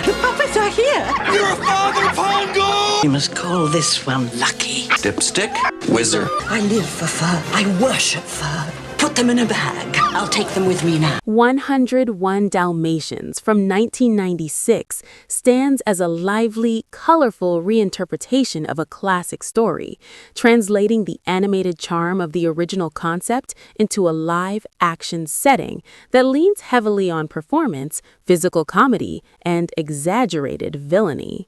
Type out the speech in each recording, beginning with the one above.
here. The puppets are here. Your father, Pongo! You must call this one lucky. Dipstick? Whizzer. I live for fur. I worship fur. Put them in a bag. I'll take them with me now. 101 Dalmatians from 1996 stands as a lively, colorful reinterpretation of a classic story, translating the animated charm of the original concept into a live-action setting that leans heavily on performance, physical comedy, and exaggerated villainy.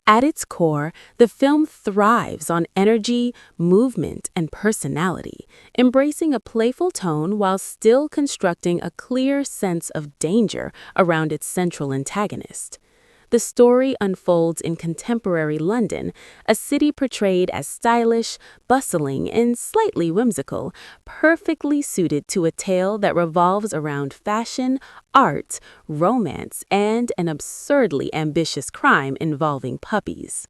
At its core, the film thrives on energy, movement, and personality, embracing a playful tone while still constructing a clear sense of danger around its central antagonist. The story unfolds in contemporary London, a city portrayed as stylish, bustling, and slightly whimsical, perfectly suited to a tale that revolves around fashion, art, romance, and an absurdly ambitious crime involving puppies.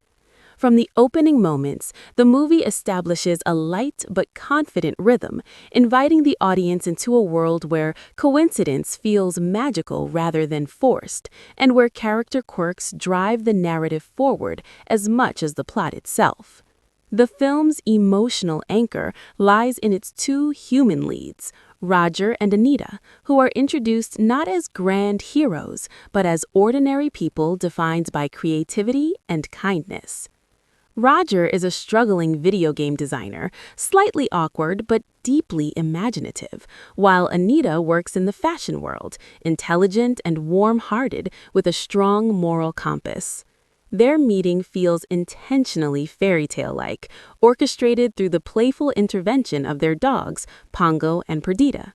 From the opening moments, the movie establishes a light but confident rhythm, inviting the audience into a world where coincidence feels magical rather than forced, and where character quirks drive the narrative forward as much as the plot itself. The film's emotional anchor lies in its two human leads, Roger and Anita, who are introduced not as grand heroes, but as ordinary people defined by creativity and kindness. Roger is a struggling video game designer, slightly awkward but deeply imaginative, while Anita works in the fashion world, intelligent and warm-hearted with a strong moral compass. Their meeting feels intentionally fairy tale-like, orchestrated through the playful intervention of their dogs, Pongo and Perdita.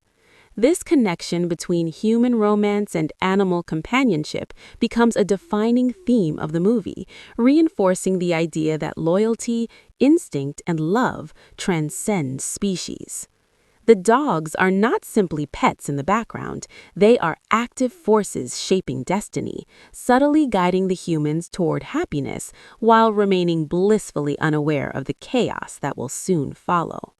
This connection between human romance and animal companionship becomes a defining theme of the movie, reinforcing the idea that loyalty, instinct, and love transcend species. The dogs are not simply pets in the background, they are active forces shaping destiny, subtly guiding the humans toward happiness while remaining blissfully unaware of the chaos that will soon follow.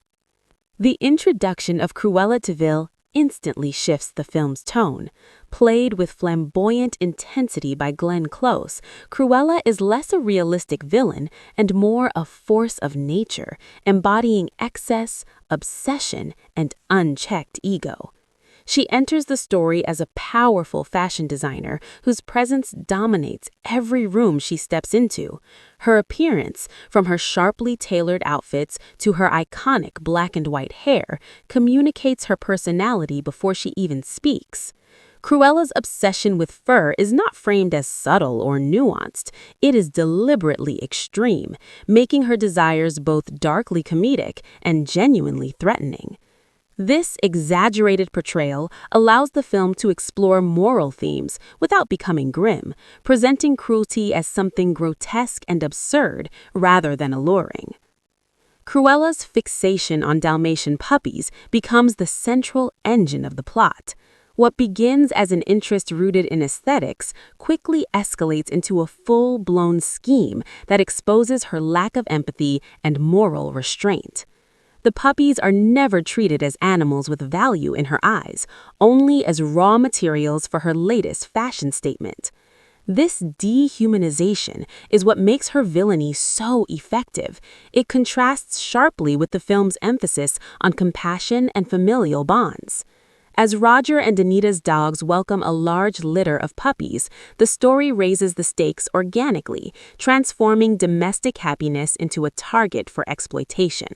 The introduction of Cruella de Vil instantly shifts the film's tone. Played with flamboyant intensity by Glenn Close, Cruella is less a realistic villain and more a force of nature, embodying excess, obsession, and unchecked ego. She enters the story as a powerful fashion designer whose presence dominates every room she steps into. Her appearance, from her sharply tailored outfits to her iconic black and white hair, communicates her personality before she even speaks. Cruella's obsession with fur is not framed as subtle or nuanced. It is deliberately extreme, making her desires both darkly comedic and genuinely threatening. This exaggerated portrayal allows the film to explore moral themes without becoming grim, presenting cruelty as something grotesque and absurd rather than alluring. Cruella's fixation on Dalmatian puppies becomes the central engine of the plot. What begins as an interest rooted in aesthetics quickly escalates into a full-blown scheme that exposes her lack of empathy and moral restraint. The puppies are never treated as animals with value in her eyes, only as raw materials for her latest fashion statement. This dehumanization is what makes her villainy so effective. It contrasts sharply with the film's emphasis on compassion and familial bonds. As Roger and Anita's dogs welcome a large litter of puppies, the story raises the stakes organically, transforming domestic happiness into a target for exploitation.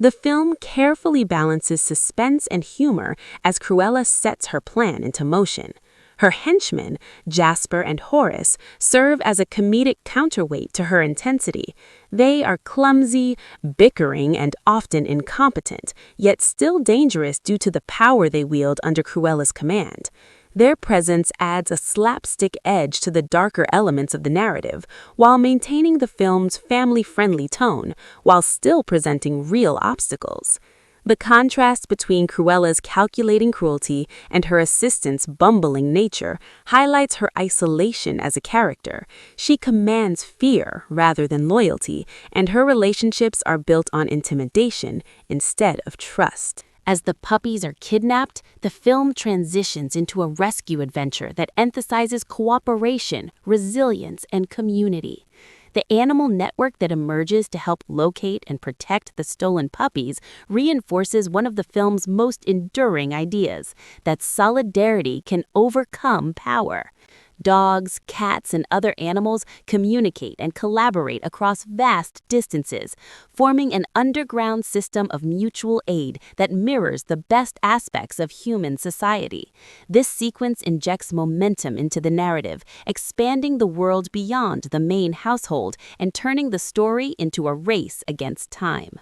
The film carefully balances suspense and humor as Cruella sets her plan into motion. Her henchmen, Jasper and Horace, serve as a comedic counterweight to her intensity. They are clumsy, bickering, and often incompetent, yet still dangerous due to the power they wield under Cruella's command. Their presence adds a slapstick edge to the darker elements of the narrative, while maintaining the film's family-friendly tone, while still presenting real obstacles. The contrast between Cruella's calculating cruelty and her assistant's bumbling nature highlights her isolation as a character. She commands fear rather than loyalty, and her relationships are built on intimidation instead of trust. As the puppies are kidnapped, the film transitions into a rescue adventure that emphasizes cooperation, resilience, and community. The animal network that emerges to help locate and protect the stolen puppies reinforces one of the film's most enduring ideas, that solidarity can overcome power. Dogs, cats, and other animals communicate and collaborate across vast distances, forming an underground system of mutual aid that mirrors the best aspects of human society. This sequence injects momentum into the narrative, expanding the world beyond the main household and turning the story into a race against time.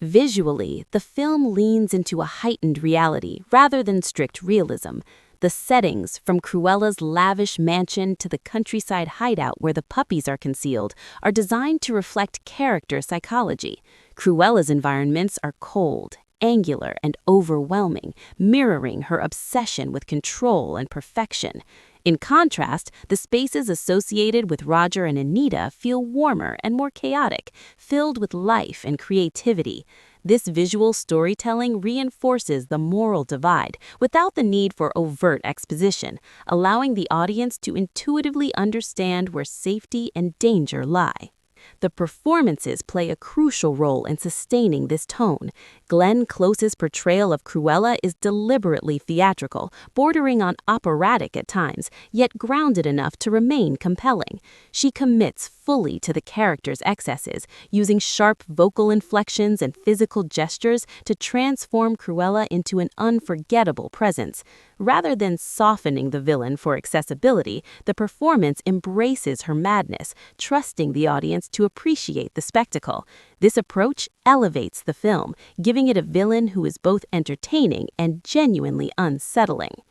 Visually, the film leans into a heightened reality rather than strict realism. The settings, from Cruella's lavish mansion to the countryside hideout where the puppies are concealed, are designed to reflect character psychology. Cruella's environments are cold, angular, and overwhelming, mirroring her obsession with control and perfection. In contrast, the spaces associated with Roger and Anita feel warmer and more chaotic, filled with life and creativity. This visual storytelling reinforces the moral divide without the need for overt exposition, allowing the audience to intuitively understand where safety and danger lie. The performances play a crucial role in sustaining this tone. Glenn Close's portrayal of Cruella is deliberately theatrical, bordering on operatic at times, yet grounded enough to remain compelling. She commits fully to the character's excesses, using sharp vocal inflections and physical gestures to transform Cruella into an unforgettable presence. Rather than softening the villain for accessibility, the performance embraces her madness, trusting the audience to appreciate the spectacle. This approach elevates the film, giving it a villain who is both entertaining and genuinely unsettling.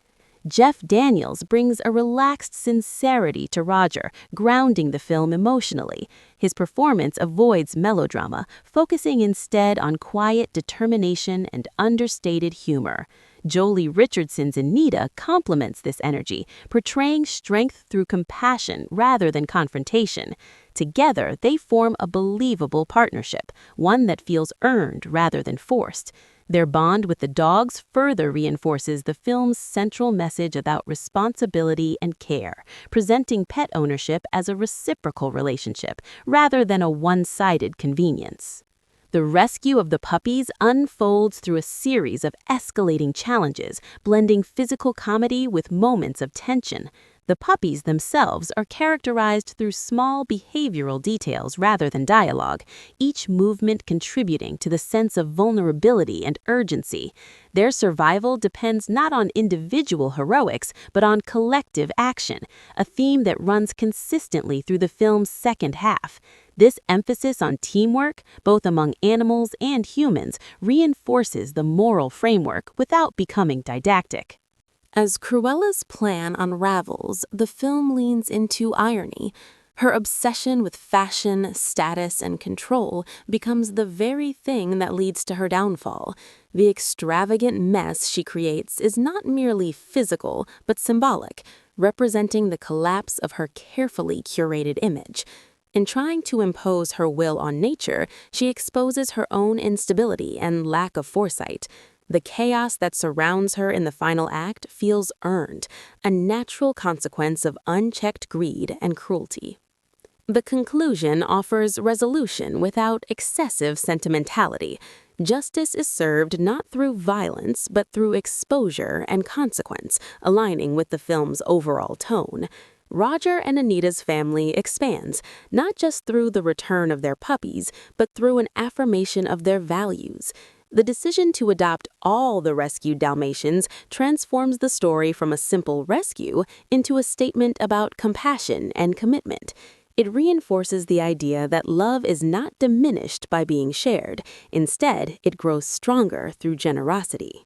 Jeff Daniels brings a relaxed sincerity to Roger, grounding the film emotionally. His performance avoids melodrama, focusing instead on quiet determination and understated humor. Jolie Richardson's Anita complements this energy, portraying strength through compassion rather than confrontation. Together, they form a believable partnership, one that feels earned rather than forced. Their bond with the dogs further reinforces the film's central message about responsibility and care, presenting pet ownership as a reciprocal relationship rather than a one-sided convenience. The rescue of the puppies unfolds through a series of escalating challenges, blending physical comedy with moments of tension. The puppies themselves are characterized through small behavioral details rather than dialogue, each movement contributing to the sense of vulnerability and urgency. Their survival depends not on individual heroics, but on collective action, a theme that runs consistently through the film's second half. This emphasis on teamwork, both among animals and humans, reinforces the moral framework without becoming didactic. As Cruella's plan unravels, the film leans into irony. Her obsession with fashion, status, and control becomes the very thing that leads to her downfall. The extravagant mess she creates is not merely physical, but symbolic, representing the collapse of her carefully curated image. In trying to impose her will on nature, she exposes her own instability and lack of foresight. The chaos that surrounds her in the final act feels earned, a natural consequence of unchecked greed and cruelty. The conclusion offers resolution without excessive sentimentality. Justice is served not through violence, but through exposure and consequence, aligning with the film's overall tone. Roger and Anita's family expands, not just through the return of their puppies, but through an affirmation of their values. The decision to adopt all the rescued Dalmatians transforms the story from a simple rescue into a statement about compassion and commitment. It reinforces the idea that love is not diminished by being shared. Instead, it grows stronger through generosity.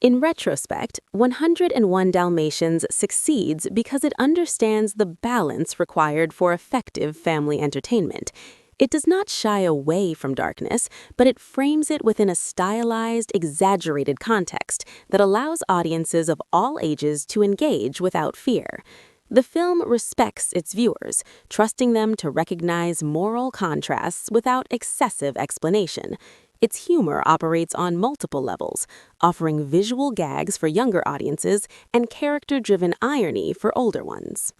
In retrospect, 101 Dalmatians succeeds because it understands the balance required for effective family entertainment. It does not shy away from darkness, but it frames it within a stylized, exaggerated context that allows audiences of all ages to engage without fear. The film respects its viewers, trusting them to recognize moral contrasts without excessive explanation. Its humor operates on multiple levels, offering visual gags for younger audiences and character-driven irony for older ones.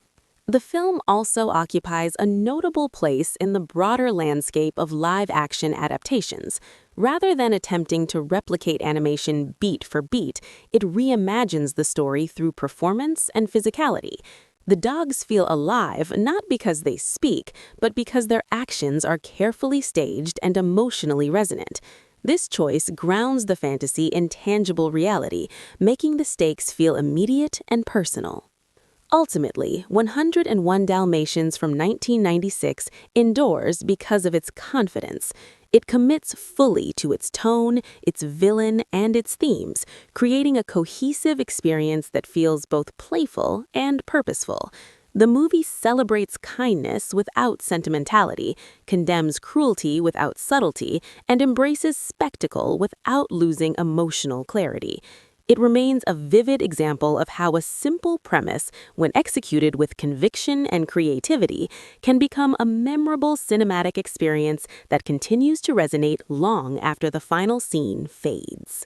The film also occupies a notable place in the broader landscape of live-action adaptations. Rather than attempting to replicate animation beat for beat, it reimagines the story through performance and physicality. The dogs feel alive not because they speak, but because their actions are carefully staged and emotionally resonant. This choice grounds the fantasy in tangible reality, making the stakes feel immediate and personal. Ultimately, 101 Dalmatians from 1996 endures because of its confidence. It commits fully to its tone, its villain, and its themes, creating a cohesive experience that feels both playful and purposeful. The movie celebrates kindness without sentimentality, condemns cruelty without subtlety, and embraces spectacle without losing emotional clarity. It remains a vivid example of how a simple premise, when executed with conviction and creativity, can become a memorable cinematic experience that continues to resonate long after the final scene fades.